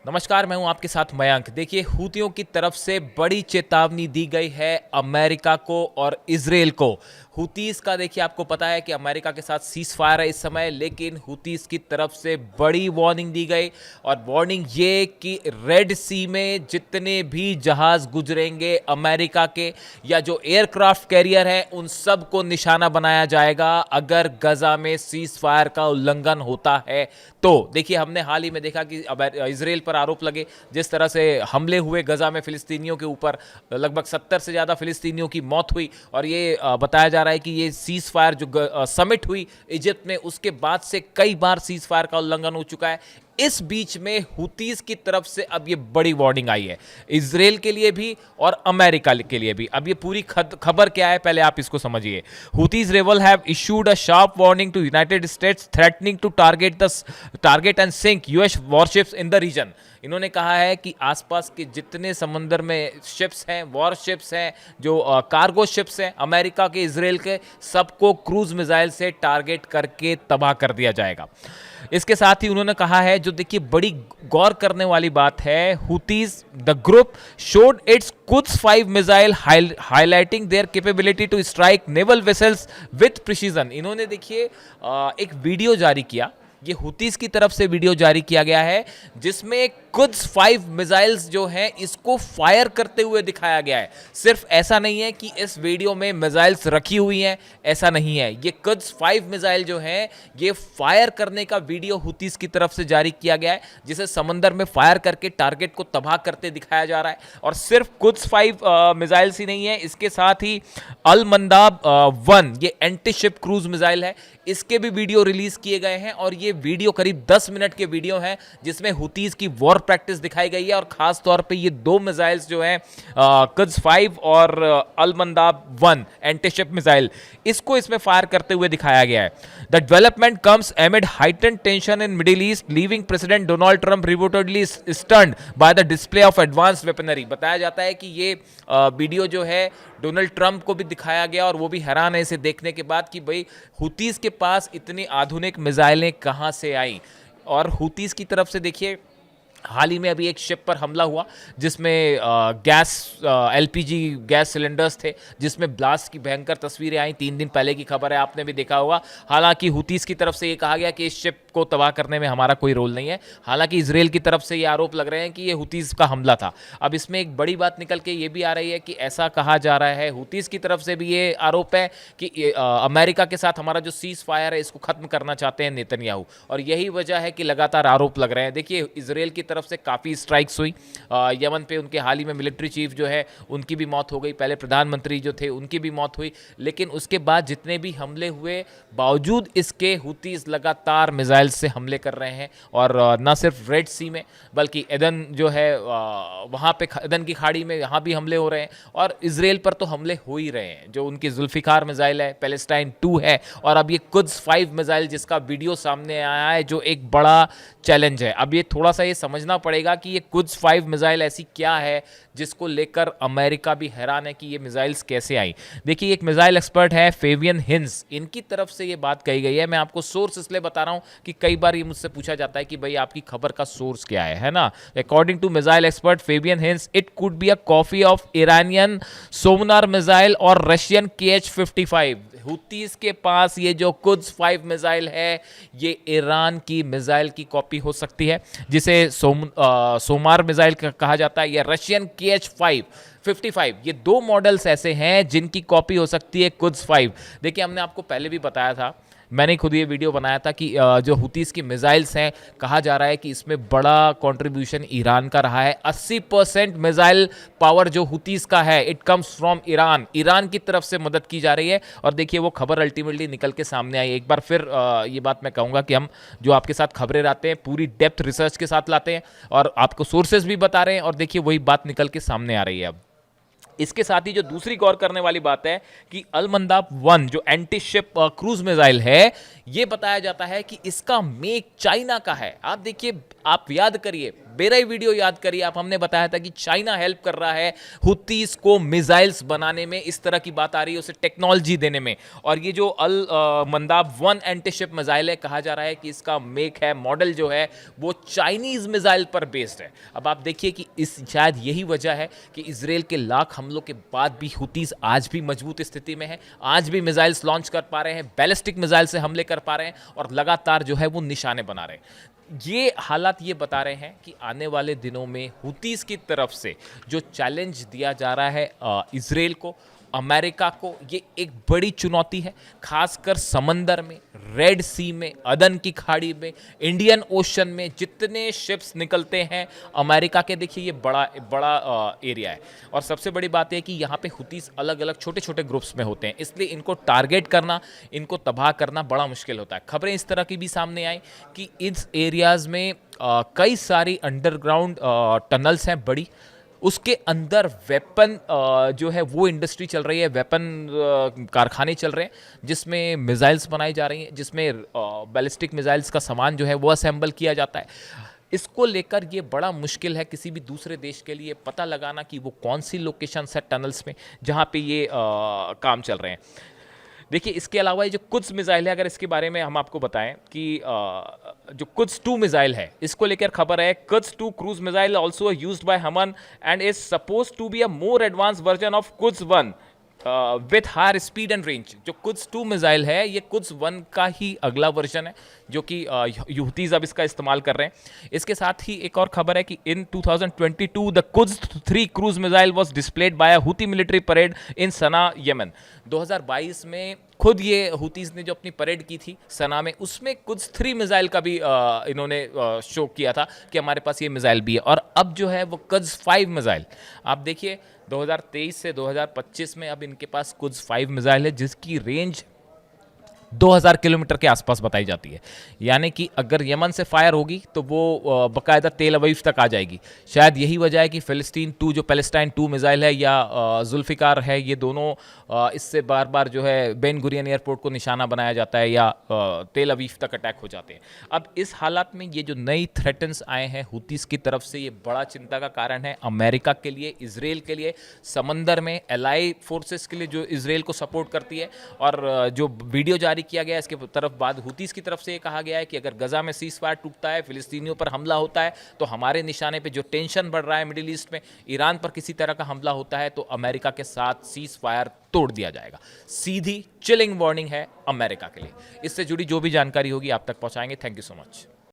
नमस्कार, मैं हूं आपके साथ मयंक। देखिए, हूतियों की तरफ से बड़ी चेतावनी दी गई है अमेरिका को और इजराइल को। हूतीस का देखिए, आपको पता है कि अमेरिका के साथ सीज फायर है इस समय, लेकिन हूतीस की तरफ से बड़ी वार्निंग दी गई। और वार्निंग ये कि रेड सी में जितने भी जहाज गुजरेंगे अमेरिका के या जो एयरक्राफ्ट कैरियर हैं, उन सब को निशाना बनाया जाएगा अगर गजा में सीज फायर का उल्लंघन होता है। तो देखिए, हमने हाल ही में देखा कि इजराइल पर आरोप लगे, जिस तरह से हमले हुए गजा में फिलिस्तीनियों के ऊपर, लगभग 70 से ज़्यादा फिलिस्तीनियों की मौत हुई। और ये बताया जा रहा है कि ये सीज फायर जो समिट हुई इजिप्ट में, उसके बाद से कई बार सीज फायर का उल्लंघन हो चुका है। इस बीच में हुतीस की तरफ से अब ये बड़ी वार्निंग आई है, इजराइल के लिए भी और अमेरिका के लिए भी। अब ये पूरी खबर क्या है, पहले आप इसको समझिए। Houthis rebel have issued a sharp warning to United States threatening to target and sink US warships in the region. इन्होंने कहा है कि आसपास के जितने समंदर में शिप्स हैं, वॉर शिप्स हैं, जो कार्गो शिप्स हैं अमेरिका के, इजराइल के, सबको क्रूज मिसाइल से टारगेट करके तबाह कर दिया जाएगा। इसके साथ ही उन्होंने कहा है, जो देखिए बड़ी गौर करने वाली बात है, Houthis the group showed its Quds 5 missile highlighting their capability to strike naval vessels with precision. इन्होंने देखिए एक वीडियो जारी किया, ये हुतीस की तरफ से वीडियो जारी किया गया है, जिसमें कुद्स 5 मिसाइल्स जो हैं इसको फायर करते हुए दिखाया गया है। सिर्फ ऐसा नहीं है कि इस वीडियो में मिसाइल्स रखी हुई हैं, ऐसा नहीं है। ये कुद्स 5 मिसाइल जो हैं ये फायर करने का वीडियो हुतीस की तरफ से जारी किया गया है, जिसे समंदर में फायर करके टारगेट को तबाह करते दिखाया जा रहा है। और सिर्फ कुद्स 5 मिसाइल्स ही नहीं है, इसके साथ ही अल मंदाब 1 ये एंटी शिप क्रूज मिसाइल है, इसके भी वीडियो रिलीज किए गए हैं। और ये वीडियो करीब 10 मिनट के वीडियो हैं, जिसमें हुतीस की वॉर प्रैक्टिस दिखाई गई है। और खास तौर पे ये 2 मिसाइल्स जो हैं कुद्स 5 और अल मंदाब 1 एंटीशिप मिसाइल, इसको इसमें फायर करते हुए दिखाया गया है। The development comes एमिड heightened tension in middle east, leaving president Donald Trump reportedly stunned by the display of advance weaponry. बताया जाता है कि ये वीडियो जो है डोनाल्ड ट्रंप को भी दिखाया गया, और वो भी हैरान है इसे देखने के बाद कि भाई हुतीस के पास इतनी आधुनिक मिसाइलें कहाँ से आई। और हुतीस की तरफ से देखिए, हाल ही में अभी एक शिप पर हमला हुआ, जिसमें गैस एलपीजी गैस सिलेंडर्स थे, जिसमें ब्लास्ट की भयंकर तस्वीरें आई। 3 दिन पहले की खबर है, आपने भी देखा होगा। हालांकि हुतीस की तरफ से ये कहा गया कि इस शिप को तबाह करने में हमारा कोई रोल नहीं है। हालांकि इजराइल की तरफ से ये आरोप लग रहे हैं कि ये हुतीस का हमला था। अब इसमें एक बड़ी बात निकल के ये भी आ रही है कि ऐसा कहा जा रहा है, हुतीस की तरफ से भी ये आरोप है कि अमेरिका के साथ हमारा जो सीज फायर है इसको खत्म करना चाहते हैं नेतन्याहू, और यही वजह है कि लगातार आरोप लग रहे हैं। देखिए, इजराइल की तरफ से काफ़ी स्ट्राइक्स हुई यमन पे, उनके हाल ही में मिलिट्री चीफ जो है उनकी भी मौत हो गई, पहले प्रधानमंत्री जो थे उनकी भी मौत हुई। लेकिन उसके बाद जितने भी हमले हुए, बावजूद इसके हुतीस लगातार मिसाइल से हमले कर रहे हैं। और न सिर्फ रेड सी में, बल्कि एदन जो है वहाँ पे एदन की खाड़ी में, यहाँ भी हमले हो रहे हैं। और इजराइल पर तो हमले हो ही रहे हैं, जो उनकी जुल्फिकार मिसाइल है, पैलेस्टाइन 2 है, और अब ये कुद्स 5 मिसाइल जिसका वीडियो सामने आया है, जो एक बड़ा चैलेंज है। अब ये थोड़ा सा ये समझना पड़ेगा कि ये कुद्स 5 मिसाइल ऐसी क्या है जिसको लेकर अमेरिका भी हैरान है कि ये मिसाइल्स कैसे आई। देखिए, एक मिसाइल एक्सपर्ट है फेबियन हिंस, इनकी तरफ से ये बात कही गई है। मैं आपको सोर्स इसलिए बता रहा हूँ कि कई बार ये मुझसे पूछा जाता है कि भाई आपकी खबर का सोर्स क्या है ना। According to missile expert Fabian Hinz, it could be a copy of Iranian Soumar missile और रशियन KH-55। हुतीस के पास ये जो कुद्स 5 मिसाइल है, ये ईरान की मिसाइल की कॉपी हो सकती है, जिसे सोमार मिसाइल कहा जाता है, या रशियन KH-55। ये 2 मॉडल्स ऐसे हैं जिनकी कॉपी हो सकती है कुद्स 5। देखिए, हमने आपको पहले भी बताया था, मैंने खुद ये वीडियो बनाया था कि जो हुतीस की मिसाइल्स हैं, कहा जा रहा है कि इसमें बड़ा कंट्रीब्यूशन ईरान का रहा है। 80% मिसाइल पावर जो हुतीस का है, it comes from Iran. Iran की तरफ से मदद की जा रही है। और देखिए, वो खबर अल्टीमेटली निकल के सामने आई। एक बार फिर ये बात मैं कहूँगा कि हम जो आपके साथ खबरें लाते हैं, पूरी डेप्थ रिसर्च के साथ लाते हैं, और आपको सोर्सेज भी बता रहे हैं। और देखिए, वही बात निकल के सामने आ रही है अब। इसके साथ ही जो दूसरी गौर करने वाली बात है कि अल मंदाब 1 जो एंटी शिप क्रूज मिसाइल है, ये बताया जाता है कि इसका मेक चाइना का है। आप देखिए, आप याद करिए, मेरा ही वीडियो याद करिए, आप हमने बताया था कि चाइना हेल्प कर रहा है हुतीस को मिसाइल्स बनाने में, इस तरह की बात आ रही है उसे टेक्नोलॉजी देने में। और ये जो मंदाब 1 एंटीशिप मिसाइल है, कहा जा रहा है कि इसका मेक है, मॉडल जो है वो चाइनीज मिसाइल पर बेस्ड है। अब आप देखिए कि इस शायद यही वजह है कि इजराइल के लाख हमलों के बाद भी हुतीस आज भी मजबूत स्थिति में है, आज भी मिसाइल्स लॉन्च कर पा रहे हैं, बैलिस्टिक मिसाइल से हमले कर पा रहे हैं और लगातार जो है वो निशाने बना रहे हैं। ये हालात ये बता रहे हैं कि आने वाले दिनों में हुतीस की तरफ से जो चैलेंज दिया जा रहा है इजराइल को, अमेरिका को, ये एक बड़ी चुनौती है, खासकर समंदर में, रेड सी में, अदन की खाड़ी में, इंडियन ओशन में जितने शिप्स निकलते हैं अमेरिका के, देखिए ये बड़ा बड़ा एरिया है। और सबसे बड़ी बात है कि यहाँ पे हुतीस अलग अलग छोटे छोटे ग्रुप्स में होते हैं, इसलिए इनको टारगेट करना, इनको तबाह करना बड़ा मुश्किल होता है। खबरें इस तरह की भी सामने आई कि इस एरियाज़ में कई सारी अंडरग्राउंड टनल्स हैं बड़ी, उसके अंदर वेपन जो है वो इंडस्ट्री चल रही है, वेपन कारखाने चल रहे हैं जिसमें मिसाइल्स बनाई जा रही हैं, जिसमें बैलिस्टिक मिसाइल्स का सामान जो है वो असेंबल किया जाता है। इसको लेकर ये बड़ा मुश्किल है किसी भी दूसरे देश के लिए पता लगाना कि वो कौन सी लोकेशंस है टनल्स में जहाँ पे ये काम चल रहे हैं। देखिए, इसके अलावा ये जो कुद्स मिसाइल है, अगर इसके बारे में हम आपको बताएं कि जो कुद्स 2 मिसाइल है, इसको लेकर खबर है, Quds 2 cruise missile also used by Yemen and is supposed to be a more advance version of Quds 1 with higher speed and range. जो कुद्स 2 मिसाइल है ये कुद्स 1 का ही अगला वर्जन है जो कि हुतीज अब इसका इस्तेमाल कर रहे हैं। इसके साथ ही एक और खबर है कि इन 2022 the Quds 3 cruise missile was displayed bye a Houthi military parade in Sana, Yemen. 2022 में खुद ये हुतीज ने जो अपनी परेड की थी सना में, उसमें कुद्स 3 मिसाइल का भी इन्होंने शो किया था कि हमारे पास ये मिसाइल भी है। और अब जो है वो कुद्स 5 मिसाइल, आप देखिए 2023 से 2025 में अब इनके पास कुद्स 5 मिसाइल है जिसकी रेंज 2000 किलोमीटर के आसपास बताई जाती है। यानी कि अगर यमन से फायर होगी तो वो बाकायदा तेल अवीव तक आ जाएगी। शायद यही वजह है कि फिलिस्तीन 2 जो पैलेस्टाइन 2 मिसाइल है या जुल्फिकार है, ये दोनों इससे बार बार जो है बेन गुरियन एयरपोर्ट को निशाना बनाया जाता है या तेल अवीव तक अटैक हो जाते हैं। अब इस हालात में ये जो नई थ्रेटन्स आए हैं हुतीस की तरफ से, ये बड़ा चिंता का कारण है अमेरिका के लिए, इजराइल के लिए, समंदर में एलाई फोर्सेस के लिए जो इजराइल को सपोर्ट करती है। और जो वीडियो जारी किया गया इसके तरफ बाद हुतीस की तरफ से ये कहा गया है कि अगर गजा में सीज फायर टूटता है, फिलिस्तीनियों पर हमला होता है, तो हमारे निशाने पे जो टेंशन बढ़ रहा है मिडिल ईस्ट में, ईरान पर किसी तरह का हमला होता है तो अमेरिका के साथ सीज फायर तोड़ दिया जाएगा। सीधी चिलिंग वार्निंग है अमेरिका के लिए। इससे जुड़ी जो भी जानकारी होगी आप तक पहुंचाएंगे। Thank you so much.